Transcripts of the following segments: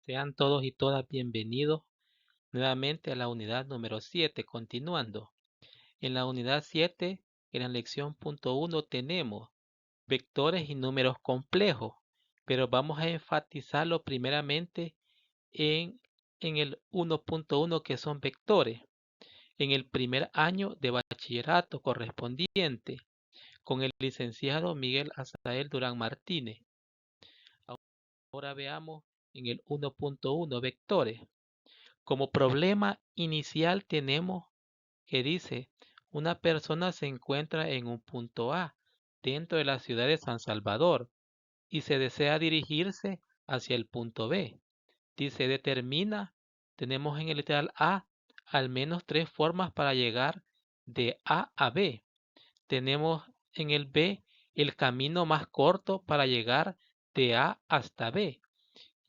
Sean todos y todas bienvenidos nuevamente a la unidad número 7. Continuando. En la unidad 7, en la lección punto 1, tenemos vectores y números complejos, pero vamos a enfatizarlo primeramente en, en el 1.1, que son vectores, en el primer año de bachillerato correspondiente, con el licenciado Miguel Azael Durán Martínez. Ahora veamos en el 1.1, vectores. Como problema inicial tenemos que dice, una persona se encuentra en un punto A dentro de la ciudad de San Salvador y se desea dirigirse hacia el punto B. Dice, determina, tenemos en el literal A al menos tres formas para llegar de A a B. Tenemos en el B el camino más corto para llegar de A hasta B.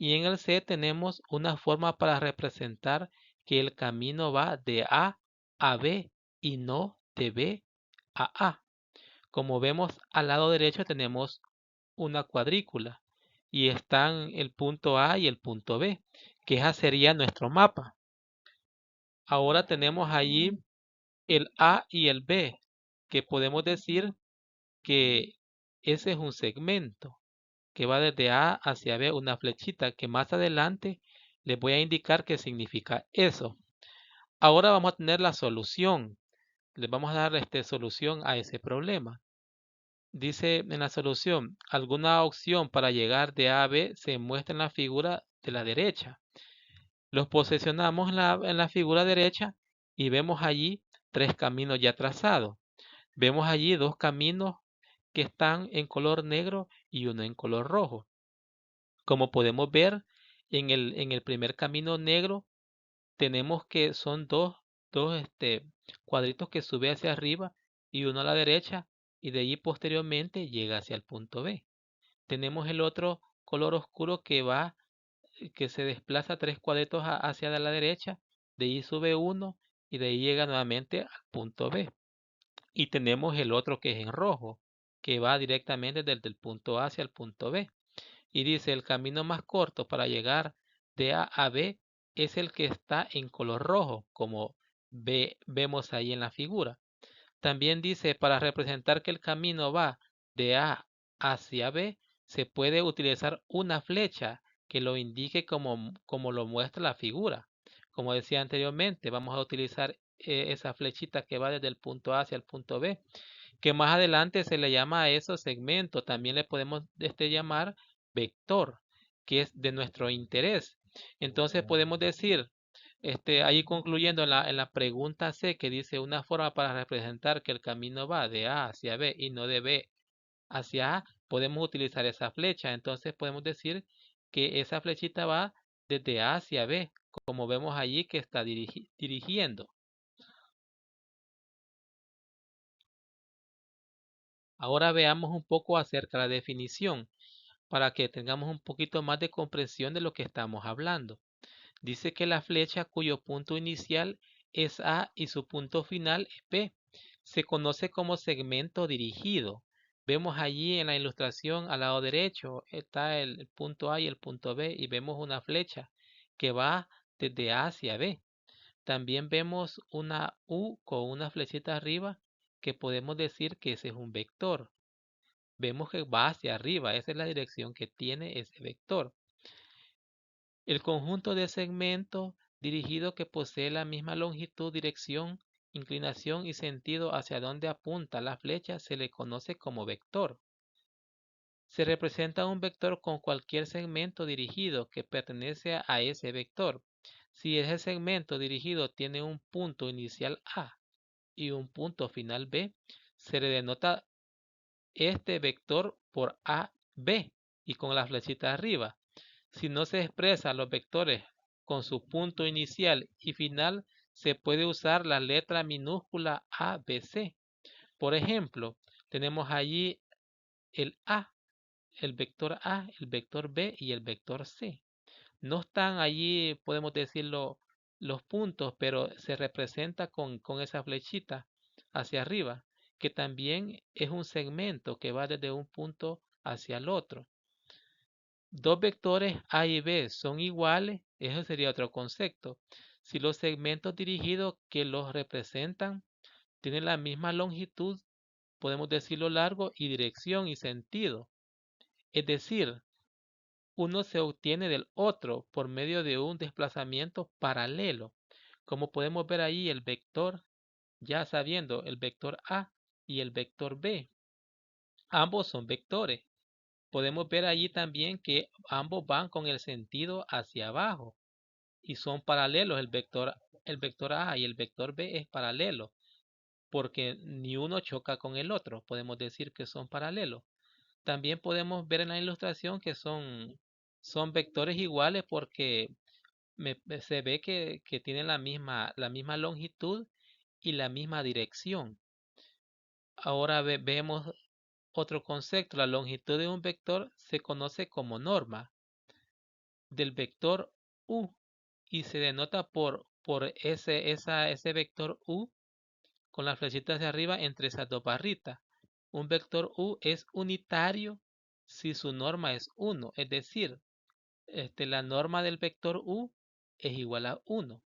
Y en el C tenemos una forma para representar que el camino va de A a B y no de B a A. Como vemos al lado derecho tenemos una cuadrícula y están el punto A y el punto B, que ese sería nuestro mapa. Ahora tenemos allí el A y el B, que podemos decir que ese es un segmento que va desde A hacia B, una flechita que más adelante les voy a indicar qué significa eso. Ahora vamos a tener la solución. Les vamos a dar solución a ese problema. Dice en la solución, alguna opción para llegar de A a B se muestra en la figura de la derecha. Los posicionamos en la figura derecha y vemos allí tres caminos ya trazados. Vemos allí dos caminos que están en color negro y uno en color rojo. Como podemos ver en el primer camino negro, tenemos que son dos cuadritos que sube hacia arriba y uno a la derecha y de ahí posteriormente llega hacia el punto B. Tenemos el otro color oscuro que se desplaza tres cuadritos hacia la derecha, de ahí sube uno y de ahí llega nuevamente al punto B. Y tenemos el otro que es en rojo, que va directamente desde el punto A hacia el punto B. Y dice, el camino más corto para llegar de A a B es el que está en color rojo, como vemos ahí en la figura. También dice, para representar que el camino va de A hacia B, se puede utilizar una flecha que lo indique como lo muestra la figura. Como decía anteriormente, vamos a utilizar esa flechita que va desde el punto A hacia el punto B, que más adelante se le llama a eso segmento. También le podemos llamar vector, que es de nuestro interés. Entonces podemos decir, ahí concluyendo en la pregunta C, que dice una forma para representar que el camino va de A hacia B y no de B hacia A, podemos utilizar esa flecha. Entonces podemos decir que esa flechita va desde A hacia B, como vemos allí que está dirigiendo. Ahora veamos un poco acerca de la definición, para que tengamos un poquito más de comprensión de lo que estamos hablando. Dice que la flecha cuyo punto inicial es A y su punto final es B se conoce como segmento dirigido. Vemos allí en la ilustración al lado derecho está el punto A y el punto B y vemos una flecha que va desde A hacia B. También vemos una U con una flechita arriba que podemos decir que ese es un vector. Vemos que va hacia arriba, esa es la dirección que tiene ese vector. El conjunto de segmentos dirigidos que posee la misma longitud, dirección, inclinación y sentido hacia donde apunta la flecha se le conoce como vector. Se representa un vector con cualquier segmento dirigido que pertenece a ese vector. Si ese segmento dirigido tiene un punto inicial A y un punto final B, se le denota este vector por AB y con la flechita arriba. Si no se expresan los vectores con su punto inicial y final, se puede usar la letra minúscula ABC. Por ejemplo, tenemos allí el A, el vector A, el vector B y el vector C. No están allí, podemos decirlo, los puntos, pero se representa con esa flechita hacia arriba, que también es un segmento que va desde un punto hacia el otro. dos vectores A y B son iguales, eso sería otro concepto. Si los segmentos dirigidos que los representan tienen la misma longitud, podemos decirlo largo y dirección y sentido. Es decir, uno se obtiene del otro por medio de un desplazamiento paralelo. Como podemos ver ahí el vector, ya sabiendo el vector A y el vector B, ambos son vectores. Podemos ver allí también que ambos van con el sentido hacia abajo y son paralelos. El vector A y el vector B es paralelo porque ni uno choca con el otro. Podemos decir que son paralelos. También podemos ver en la ilustración que son vectores iguales porque se ve que tienen la misma longitud y la misma dirección. Ahora vemos otro concepto. La longitud de un vector se conoce como norma del vector u y se denota por ese vector u con la flechita hacia arriba entre esas dos barritas. Un vector u es unitario si su norma es 1, es decir, la norma del vector u es igual a 1.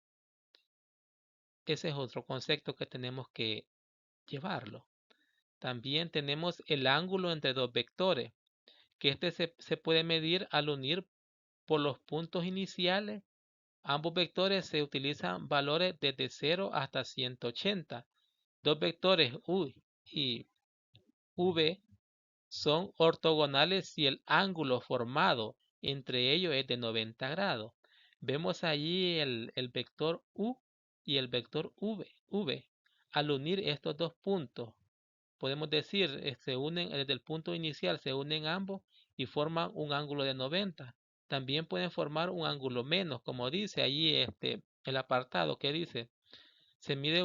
Ese es otro concepto que tenemos que llevarlo. También tenemos el ángulo entre dos vectores, que se puede medir al unir por los puntos iniciales. Ambos vectores se utilizan valores desde 0 hasta 180. Dos vectores u y v son ortogonales si el ángulo formado entre ellos es de 90 grados. Vemos allí el vector u y el vector v. Al unir estos dos puntos, podemos decir, se unen desde el punto inicial, se unen ambos y forman un ángulo de 90. También pueden formar un ángulo menos, como dice allí el apartado que dice, se mide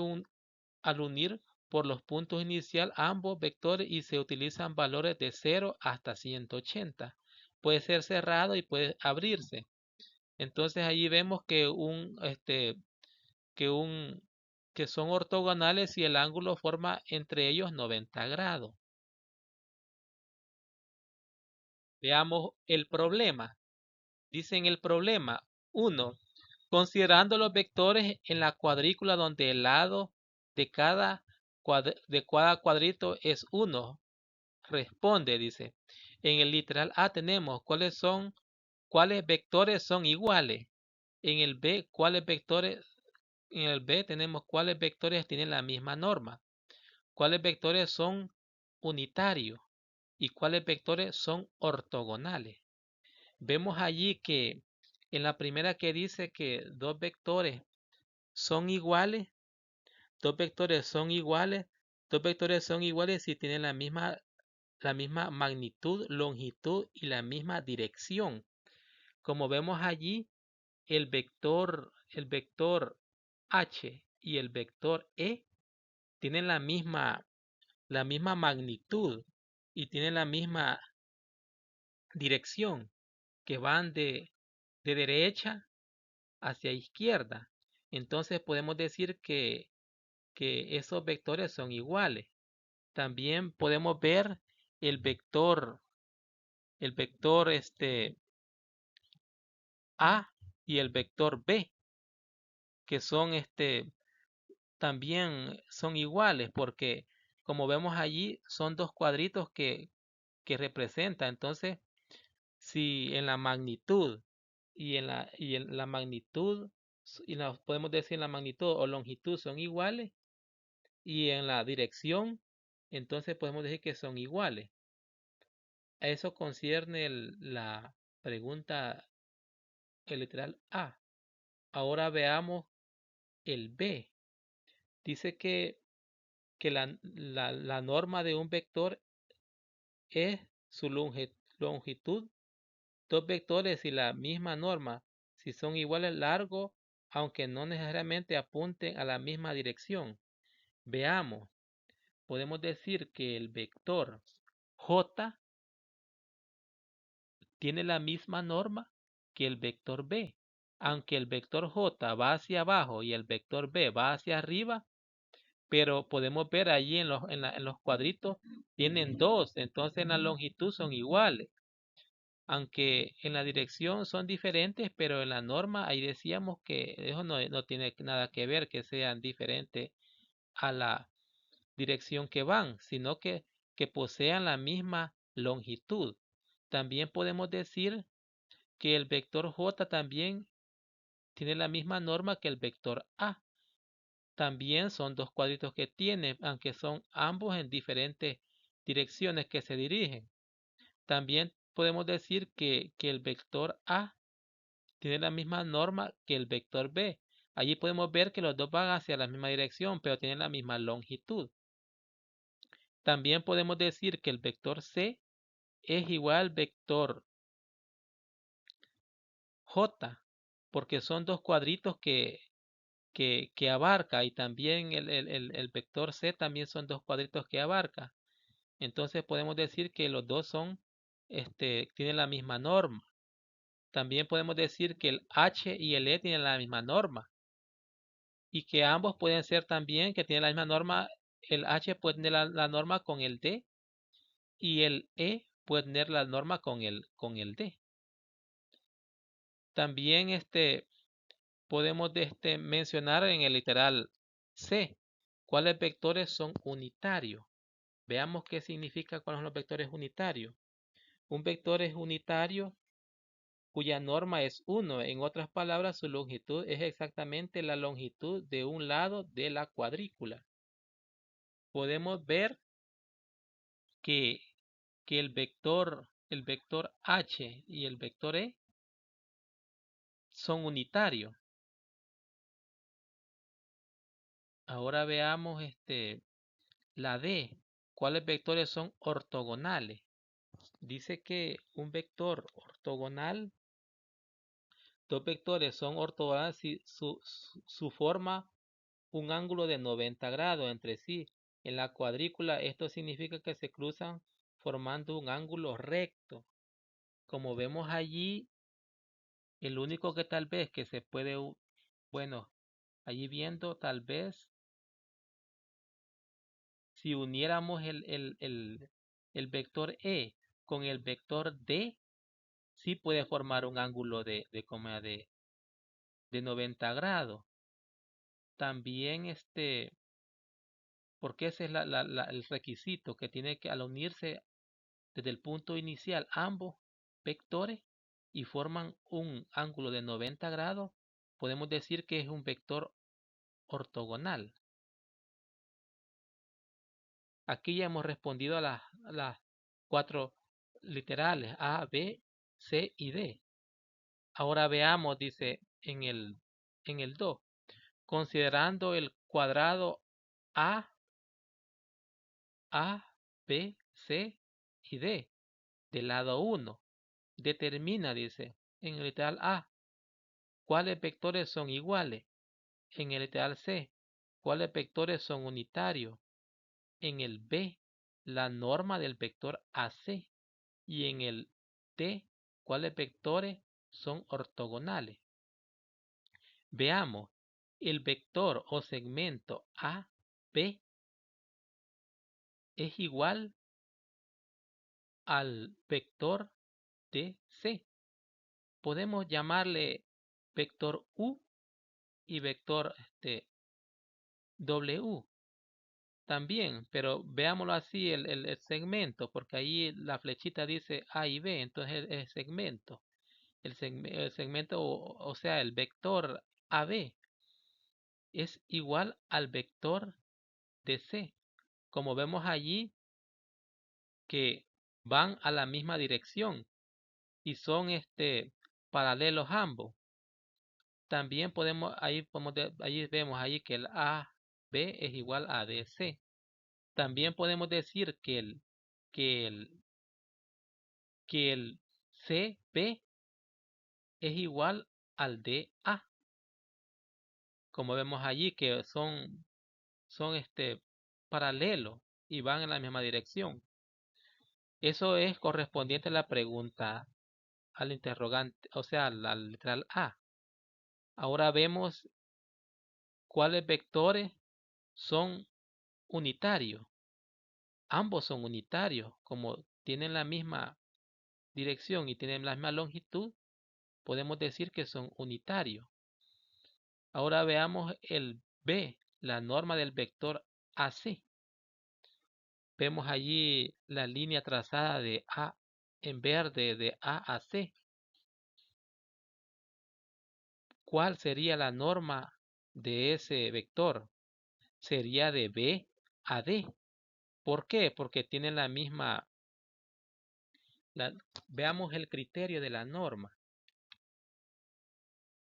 al unir por los puntos inicial ambos vectores y se utilizan valores de 0 hasta 180. Puede ser cerrado y puede abrirse. Entonces allí vemos que un, que son ortogonales y el ángulo forma entre ellos 90 grados. Veamos el problema. Dicen el problema 1. Considerando los vectores en la cuadrícula donde el lado de cada cuadrito es 1, responde, dice. En el literal A tenemos cuáles vectores son iguales. En el B, en el B tenemos cuáles vectores tienen la misma norma, cuáles vectores son unitarios y cuáles vectores son ortogonales. Vemos allí que en la primera que dice que dos vectores son iguales, dos vectores son iguales, dos vectores son iguales si tienen la misma magnitud, longitud y la misma dirección. Como vemos allí, el vector h y el vector e tienen la misma magnitud y tienen la misma dirección, que van de derecha hacia izquierda. Entonces podemos decir que esos vectores son iguales. También podemos ver el vector, el vector A y el vector B, que también son iguales porque como vemos allí son dos cuadritos que representan. Entonces, si en la magnitud y en la magnitud podemos decir en la magnitud o longitud son iguales y en la dirección, entonces podemos decir que son iguales. A eso concierne la pregunta, el literal A. Ahora veamos el B. Dice que la norma de un vector es su longitud. Dos vectores y la misma norma, si son iguales largo, aunque no necesariamente apunten a la misma dirección. Veamos, podemos decir que el vector J tiene la misma norma que el vector B. Aunque el vector J va hacia abajo y el vector B va hacia arriba, pero podemos ver allí en los cuadritos tienen dos, entonces en la longitud son iguales. aunque en la dirección son diferentes, pero en la norma ahí decíamos que eso no tiene nada que ver que sean diferentes a la dirección que van, sino que posean la misma longitud. También podemos decir que el vector J también tiene la misma norma que el vector A. También son dos cuadritos que tiene, aunque son ambos en diferentes direcciones que se dirigen. También podemos decir que el vector A tiene la misma norma que el vector B. Allí podemos ver que los dos van hacia la misma dirección, pero tienen la misma longitud. También podemos decir que el vector C es igual al vector J, porque son dos cuadritos que abarca, y también el vector C también son dos cuadritos que abarca. Entonces podemos decir que los dos tienen la misma norma. También podemos decir que el H y el E tienen la misma norma y que ambos pueden ser también que tienen la misma norma. El H puede tener la norma con el D y el E puede tener la norma con el D. También podemos mencionar en el literal C cuáles vectores son unitarios. Veamos qué significa cuáles son los vectores unitarios. Un vector es unitario cuya norma es 1. En otras palabras, su longitud es exactamente la longitud de un lado de la cuadrícula. Podemos ver que, que el vector H y el vector E son unitarios. Ahora veamos la D. ¿Cuáles vectores son ortogonales? Dice que un vector ortogonal, dos vectores son ortogonales si su forma un ángulo de 90 grados entre sí. En la cuadrícula esto significa que se cruzan formando un ángulo recto. Como vemos allí, el único que tal vez que se puede, bueno, allí viendo tal vez si uniéramos el vector E con el vector D, sí puede formar un ángulo de 90 grados. También porque ese es el requisito que tiene que al unirse desde el punto inicial ambos vectores y forman un ángulo de 90 grados, podemos decir que es un vector ortogonal. Aquí ya hemos respondido a las cuatro literales A, B, C y D. Ahora veamos, dice en el 2, considerando el cuadrado A, B, C y D del lado 1. Determina, dice, en el literal A, cuáles vectores son iguales. En el literal C, cuáles vectores son unitarios. En el B, la norma del vector AC. Y en el D, cuáles vectores son ortogonales. Veamos, el vector o segmento AB es igual al vector DC. Podemos llamarle vector U y vector W también, pero veámoslo así, el segmento, porque ahí la flechita dice A y B, entonces el segmento. El segmento, o sea, el vector AB es igual al vector DC. Como vemos allí que van a la misma dirección y son paralelos ambos. También ahí vemos ahí que el AB es igual a DC. También podemos decir que el, que el CB es igual al DA. Como vemos allí que son paralelos y van en la misma dirección. Eso es correspondiente a la pregunta al interrogante, o sea, al literal A. Ahora vemos cuáles vectores son unitarios. Ambos son unitarios, como tienen la misma dirección y tienen la misma longitud, podemos decir que son unitarios. Ahora veamos el B, la norma del vector AC. Vemos allí la línea trazada de A en verde de A a C. ¿Cuál sería la norma de ese vector? Sería de B a D. ¿Por qué? Porque tienen la misma... veamos el criterio de la norma.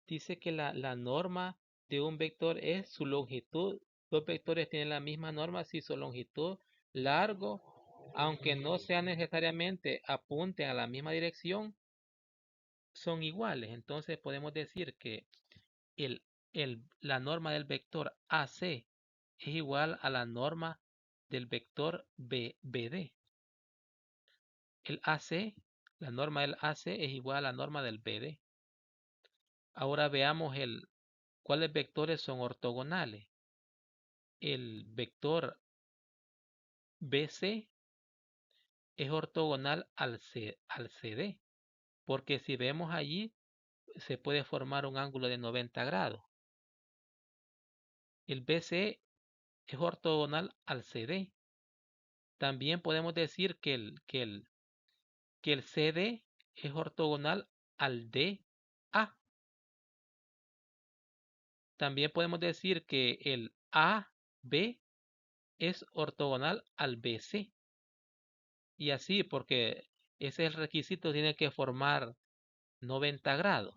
Dice que la norma de un vector es su longitud. Dos vectores tienen la misma norma si su longitud largo, aunque no sea necesariamente apunten a la misma dirección, son iguales. Entonces podemos decir que el, la norma del vector AC es igual a la norma del vector BD. El AC, la norma del AC es igual a la norma del BD. Ahora veamos cuáles vectores son ortogonales. El vector BC es ortogonal al CD, porque si vemos allí se puede formar un ángulo de 90 grados. El BC es ortogonal al CD. También podemos decir que el CD es ortogonal al DA. También podemos decir que el AB es ortogonal al BC. Y así, porque ese es el requisito, tiene que formar 90 grados.